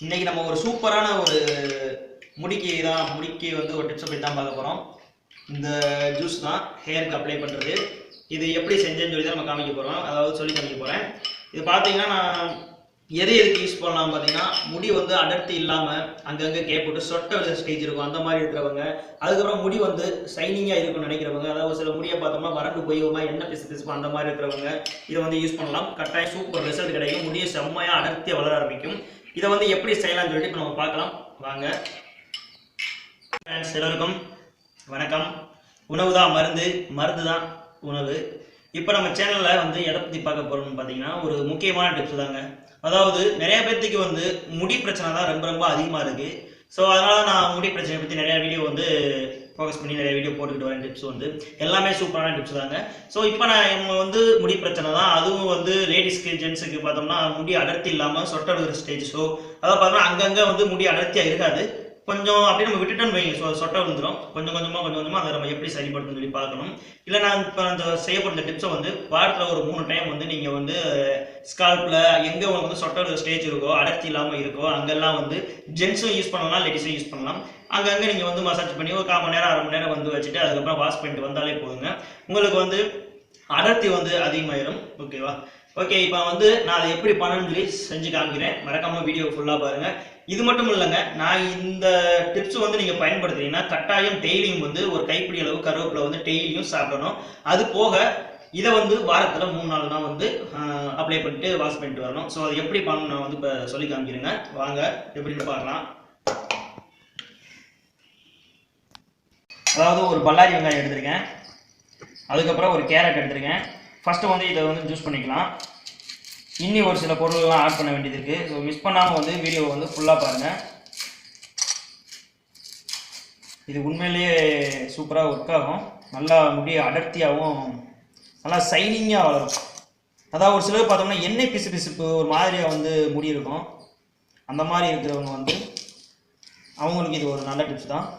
இன்னைக்கு நம்ம ஒரு சூப்பரான ஒரு முடிக்கு வந்து ஒரு டிப்ஸ் பற்றி தான் பார்க்க போகிறோம். இந்த ஜூஸ் தான் ஹேருக்கு அப்ளை பண்ணுறது. இது எப்படி செஞ்சேன்னு சொல்லி தான் நம்ம காமிக்க போகிறோம், அதாவது சொல்லி காமிக்க போகிறேன். இது பார்த்தீங்கன்னா நான் எதுக்கு யூஸ் பண்ணலாம் பார்த்தீங்கன்னா, முடி வந்து அடர்த்தி இல்லாமல் அங்கங்கே கேப் போட்டு சொட்ட ஸ்டேஜ் இருக்கும் அந்த மாதிரி இருக்கிறவங்க, அதுக்கப்புறம் முடி வந்து ஷைனிங்காக இருக்கும்னு நினைக்கிறவங்க, அதாவது சில முடியை பார்த்தோம்னா வறண்டு போய் எண்ணெய் பிசு அந்த மாதிரி இருக்கிறவங்க இதை வந்து யூஸ் பண்ணலாம். கட்டாயம் சூப்பர் ரிசல்ட் கிடைக்கும். முடியை செம்மையாக அடர்த்தியாக வளர ஆரம்பிக்கும். இதை வந்து எப்படி செய்யலாம்னு சொல்லிட்டு இப்போ நம்ம பார்க்கலாம் வாங்க. எல்லாருக்கும் வணக்கம். உணவு தான் மருந்து, மருந்து தான் உணவு. இப்போ நம்ம சேனலில் வந்து எதை பற்றி பார்க்க போகிறோம்னு பார்த்தீங்கன்னா, ஒரு முக்கியமான டிப்ஸ் தாங்க. அதாவது நிறைய பேர்த்துக்கு வந்து முடி பிரச்சனை தான் ரொம்ப ரொம்ப அதிகமாக இருக்குது. ஸோ அதனால் நான் முடி பிரச்சனை பற்றி நிறையா வீடியோ வந்து ஃபோக்கஸ் பண்ணி நிறைய வீடியோ போட்டுக்கிட்டு வரேன். டிப்ஸ் வந்து எல்லாமே சூப்பரான டிப்ஸ் தாங்க. ஸோ இப்போ நம்ம வந்து முடி பிரச்சனை தான், அதுவும் வந்து லேடிஸ்க்கு ஜென்ஸுக்கு பார்த்தோம்னா முடி அடர்த்தி இல்லாமல் சொட்ட ஸ்டேஜ். ஸோ அதாவது பார்த்தோம்னா அங்கங்கே வந்து முடி அடர்த்தியாக இருக்காது, கொஞ்சம் அப்படியே நம்ம விட்டுட்டோன்னு வைங்க சொட்டை விழுந்துடும். கொஞ்சம் கொஞ்சமாக அதை நம்ம எப்படி சரிப்படுத்துன்னு சொல்லி பார்க்கணும். இல்லை நான் இப்போ அந்த செய்யப்படுற டிப்ஸை வந்து வாரத்தில் ஒரு 3 டைம் வந்து நீங்கள் வந்து ஸ்கால்பில் எங்கே வந்து சொட்ட ஸ்டேஜ் இருக்கோ, அடர்த்தி இல்லாமல் இருக்கோ, அங்கெல்லாம் வந்து ஜென்ஸும் யூஸ் பண்ணலாம், லேடிஸும் யூஸ் பண்ணலாம். அங்கங்கே நீங்கள் வந்து மசாஜ் பண்ணி ஒரு 1/4 மணி நேரம் 1/2 மணி நேரம் வந்து வச்சுட்டு அதுக்கப்புறம் வாஷ் பண்ணிட்டு வந்தாலே போதுங்க. உங்களுக்கு வந்து அடர்த்தி வந்து அதிகமாயிடும். ஓகேவா? ஓகே, இப்போ வந்து நான் அதை எப்படி பண்ணணும்னு சொல்லி செஞ்சு காமிக்கிறேன். மறக்காமல் வீடியோ ஃபுல்லாக பாருங்கள். இது மட்டும் இல்லைங்க, நான் இந்த டிப்ஸ் வந்து நீங்கள் பயன்படுத்துறீங்கன்னா கட்டாயம் டெய்லியும் வந்து ஒரு கைப்பிடி அளவு கருவேப்பிலை வந்து டெய்லியும் சாப்பிடணும். அது போக இதை வந்து வாரத்தில் 3 நாள் தான் வந்து அப்ளை பண்ணிட்டு வாஷ் பண்ணிட்டு வரணும். ஸோ அது எப்படி பண்ணணும் நான் வந்து இப்போ சொல்லி காமிக்கிறேங்க. வாங்க எப்படின்னு பார்க்கலாம். அதாவது ஒரு பல்லாரி வெங்காயம் எடுத்துருக்கேன், அதுக்கப்புறம் ஒரு கேரட் எடுத்துருக்கேன். ஃபஸ்ட்டு வந்து இதை வந்து ஜூஸ் பண்ணிக்கலாம். இன்னி ஒரு சில பொருள்லாம் ஆட் பண்ண வேண்டியது இருக்குது. ஸோ மிஸ் பண்ணாமல் வந்து வீடியோவை வந்து ஃபுல்லாக பாருங்கள். இது உண்மையிலேயே சூப்பராக ஒர்க் ஆகும். நல்லா முடி அடர்த்தியாகவும் நல்லா ஷைனிங்காக வளரும். அதாவது ஒரு சிலர் பார்த்தோம்னா எண்ணெய் பிசுப்பு ஒரு மாதிரியாக வந்து முடி இருக்கும். அந்த மாதிரி இருக்கிறவங்க வந்து அவங்களுக்கு இது ஒரு நல்ல டிப்ஸ் தான்.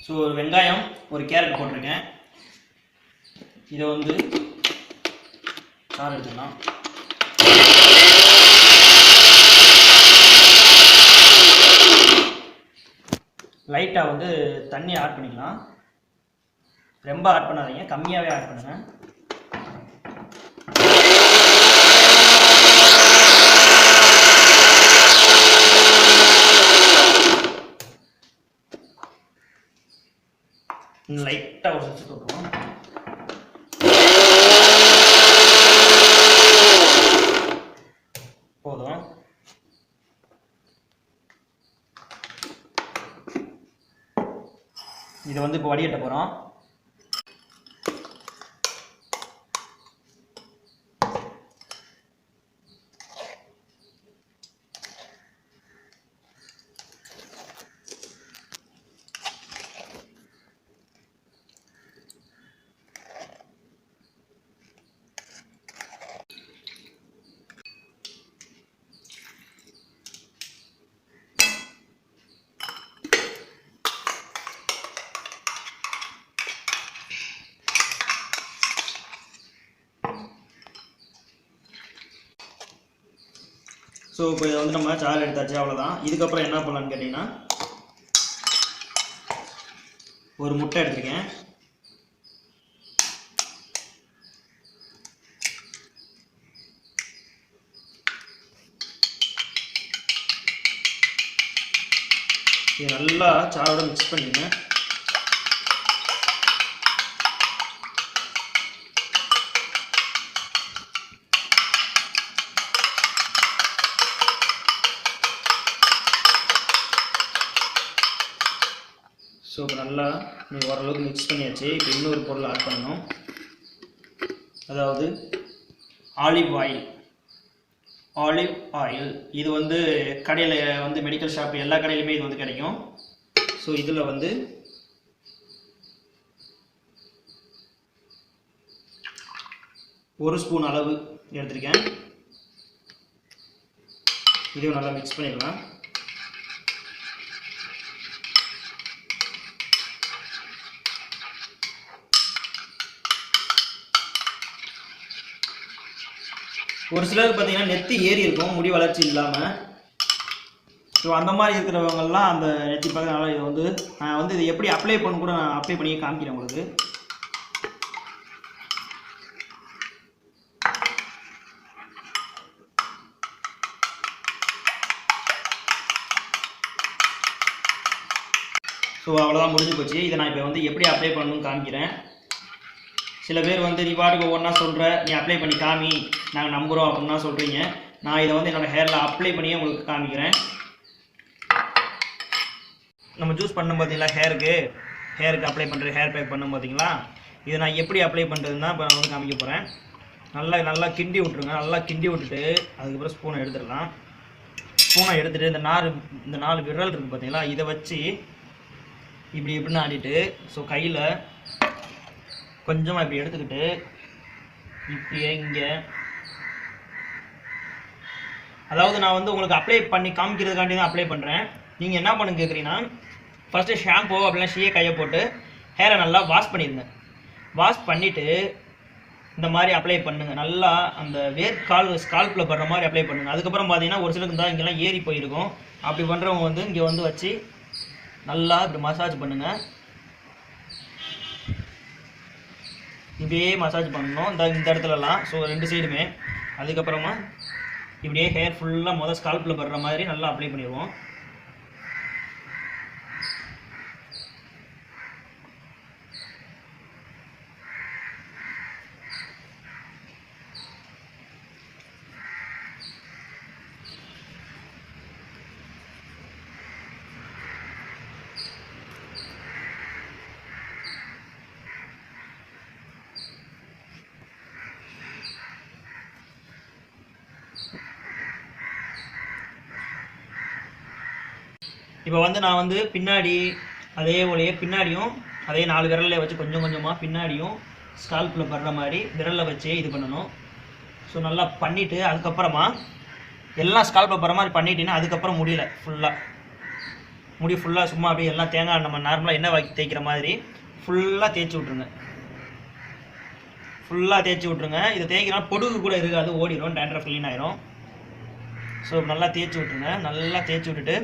ஸோ ஒரு வெங்காயம் ஒரு கேரட் போட்டிருக்கேன். இதை வந்து சாறு எடுத்துக்கலாம். லைட்டாக வந்து தண்ணி ஆட் பண்ணிக்கலாம். ரொம்ப ஆட் பண்ணாதீங்க, கம்மியாகவே ஆட் பண்ணுங்கள். லைட்டாக ஒரு சுற்றி கொடுப்போம். போதும். இதை வந்து இப்போ வடிகட்ட போகிறோம். ஸோ இப்போ இதை வந்து நம்ம சாறு எடுத்தாச்சு, அவ்வளோதான். இதுக்கப்புறம் என்ன பண்ணலான்னு கேட்டிங்கன்னா, ஒரு முட்டை எடுத்துருக்கேன். இதை நல்லா சாரோட மிக்ஸ் பண்ணிடுங்க. ஸோ இப்போ நல்லா ஓரளவுக்கு மிக்ஸ் பண்ணியாச்சு. இப்போ இன்னொரு பொருள் ஆட் பண்ணணும். அதாவது ஆலிவ் ஆயில். இது வந்து கடையில் வந்து மெடிக்கல் ஷாப் எல்லா கடையிலுமே இது வந்து கிடைக்கும். ஸோ இதில் வந்து ஒரு ஸ்பூன் அளவு எடுத்திருக்கேன். இதையும் நல்லா மிக்ஸ் பண்ணிடலாம். ஒரு சிலருக்கு பார்த்தீங்கன்னா நெத்தி ஏறி இருக்கும் முடி வளர்ச்சி இல்லாமல். ஸோ அந்த மாதிரி இருக்கிறவங்கெல்லாம் அந்த நெத்தி பார்க்கறதுனால இதை வந்து நான் வந்து இதை எப்படி அப்ளை பண்ண கூட நான் அப்ளை பண்ணி காமிக்கிறேன் உங்களுக்கு. ஸோ அவ்வளோதான், முடிஞ்சு போச்சு. இதை நான் இப்போ வந்து எப்படி அப்ளை பண்ணணும்னு காமிக்கிறேன். சில பேர் வந்து நீ பாட்டுக்கு ஒவ்வொன்றா சொல்கிற, நீ அப்ளை பண்ணி காமி, நாங்கள் நம்புகிறோம் அப்படின்னா சொல்கிறீங்க. நான் இதை வந்து என்னோடய ஹேரில் அப்ளை பண்ணியே உங்களுக்கு காமிக்கிறேன். நம்ம ஜூஸ் பண்ணோம் பார்த்தீங்களா, ஹேருக்கு அப்ளை பண்ணுற ஹேர் பேக் பண்ணோம் பார்த்தீங்களா, இதை நான் எப்படி அப்ளை பண்ணுறதுன்னா இப்போ நான் வந்து காமிக்க போகிறேன். நல்லா கிண்டி விட்ருங்க. நல்லா கிண்டி விட்டுட்டு அதுக்கப்புறம் ஸ்பூனை எடுத்துடலாம். ஸ்பூனை எடுத்துகிட்டு இந்த 4 விரல் இருக்குது பார்த்தீங்களா, இதை வச்சு இப்படின்னு ஆடிட்டு, ஸோ கையில் கொஞ்சமாக இப்படி எடுத்துக்கிட்டு இப்படியே இங்கே, அதாவது நான் வந்து உங்களுக்கு அப்ளை பண்ணி காமிக்கிறதுக்காண்டி தான் அப்ளை பண்ணுறேன். நீங்கள் என்ன பண்ணுங்க கேட்குறீங்கன்னா, ஃபஸ்ட்டு ஷாம்போ அப்படிலாம் ஷீயை கையை போட்டு ஹேரை நல்லா வாஷ் பண்ணிடுங்க. வாஷ் பண்ணிவிட்டு இந்த மாதிரி அப்ளை பண்ணுங்கள். நல்லா அந்த ஸ்கால்ப்பில் படுற மாதிரி அப்ளை பண்ணுங்கள். அதுக்கப்புறம் பார்த்தீங்கன்னா ஒரு சிலருக்கு தான் இங்கெல்லாம் ஏறி போயிருக்கும். அப்படி பண்ணுறவங்க வந்து இங்கே வந்து வச்சு நல்லா இப்படி மசாஜ் பண்ணுங்கள். இப்படியே மசாஜ் பண்ணணும் இந்த இடத்துலலாம். ஸோ 2 சைடுமே. அதுக்கப்புறமா இப்படியே ஹேர் ஃபுல்லாக ஸ்கால்ப்பில் படுற மாதிரி நல்லா அப்ளை பண்ணிடுவோம். இப்போ வந்து நான் வந்து பின்னாடி அதே போலயே பின்னாடியும் அதே 4 விரலில் வச்சு கொஞ்சம் கொஞ்சமாக பின்னாடியும் ஸ்கால்ப்பில் படுற மாதிரி விரலில் வச்சே இது பண்ணணும். ஸோ நல்லா பண்ணிவிட்டு அதுக்கப்புறமா எல்லாம் ஸ்கால்ப்பில் படுற மாதிரி பண்ணிட்டீங்கன்னா அதுக்கப்புறம் முடி ஃபுல்லாக சும்மா அப்படியே எல்லாம் தேங்காய் நம்ம நார்மலாக எண்ணெய் வாக்கி தேய்க்கிற மாதிரி ஃபுல்லாக தேய்ச்சி விட்ருங்க. இதை தேய்க்கிறா பொடுகு கூட இருக்காது, ஓடிடும், டேண்ட்ரஃப் க்ளீன் ஆயிரும். ஸோ நல்லா தேய்ச்சி விட்ருங்க. நல்லா தேய்ச்சி விட்டுட்டு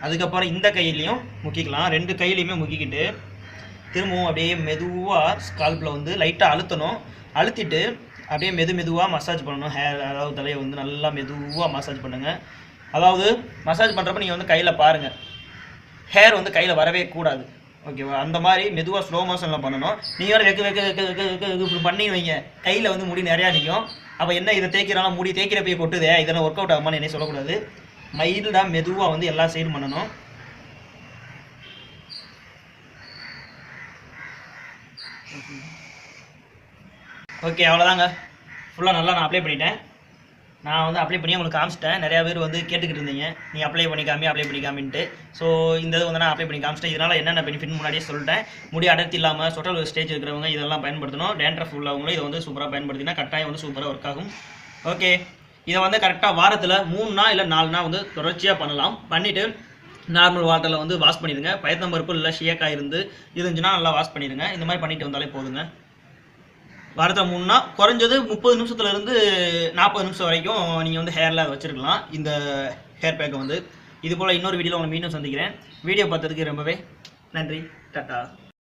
அதுக்கப்புறம் இந்த கையிலையும் முக்கிக்கலாம். 2 கையிலையுமே முக்கிக்கிட்டு திரும்பவும் அப்படியே மெதுவாக ஸ்கால்ப்பில் வந்து லைட்டாக அழுத்திட்டு அப்படியே மெதுவாக மசாஜ் பண்ணணும். அதாவது தலையை வந்து நல்லா மெதுவாக மசாஜ் பண்ணுங்கள். அதாவது மசாஜ் பண்ணுறப்ப நீங்கள் வந்து கையில் பாருங்கள், ஹேர் வந்து கையில் வரவே கூடாது. ஓகேவா? அந்த மாதிரி மெதுவாக ஸ்லோ மோஷனில் பண்ணணும். நீங்கள் வேறு வெக்க இப்படி பண்ணி வைங்க, கையில் வந்து முடி நிறையா நிற்கும். அப்போ என்ன இதை தேய்க்கிறாலும் முடி தேய்க்கிறப்பையே கொட்டுதே, இதெல்லாம் ஒர்க் அவுட் ஆகுமான்னு என்ன சொல்லக்கூடாது. மைல்டாக மெதுவாக வந்து எல்லா சைடும் பண்ணணும். ஓகே, அவ்வளோதாங்க. ஃபுல்லாக நல்லா நான் அப்ளை பண்ணிட்டேன். நான் வந்து அப்ளை பண்ணி உங்களுக்கு காமிச்சிட்டேன். நிறையா பேர் வந்து கேட்டுக்கிட்டு இருந்தீங்க, நீ அப்ளை பண்ணிக்காமின்ட்டு. ஸோ இந்த இது வந்து நான் அப்ளை பண்ணி காமிச்சிட்டேன். இதனால் என்னென்ன பெனிஃபிட் முன்னாடியே சொல்லிட்டேன். முடி அடர்த்தி இல்லாமல் சொட்டல் ஸ்டேஜ் இருக்கிறவங்க இதெல்லாம் பயன்படுத்தணும். டேண்ட்ரஃப் உள்ளவங்களும் இதை வந்து சூப்பராக பயன்படுத்தினா கட்டாயம் வந்து சூப்பராக ஒர்க் ஆகும். ஓகே, இதை வந்து கரெக்டாக வாரத்தில் 3 நாள் இல்லை 4 நாள் வந்து தொடர்ச்சியாக பண்ணலாம். பண்ணிவிட்டு நார்மல் வாட்டரில் வந்து வாஷ் பண்ணிடுங்க. பயத்தம்பருப்பு இல்லை ஷியக்காய் இருந்துச்சுன்னா நல்லா வாஷ் பண்ணிடுங்க. இந்த மாதிரி பண்ணிட்டு வந்தாலே போதுங்க. வாரத்தில் 3 நாள் குறைஞ்சது 30 நிமிஷத்துலேருந்து 40 நிமிஷம் வரைக்கும் நீங்கள் வந்து ஹேரில் வச்சுருக்கலாம். இந்த ஹேர் பேக்கை வந்து இது போல் இன்னொரு வீடியோவில் உங்களை மீண்டும் சந்திக்கிறேன். வீடியோ பார்த்ததுக்கு ரொம்பவே நன்றி. டாட்டா.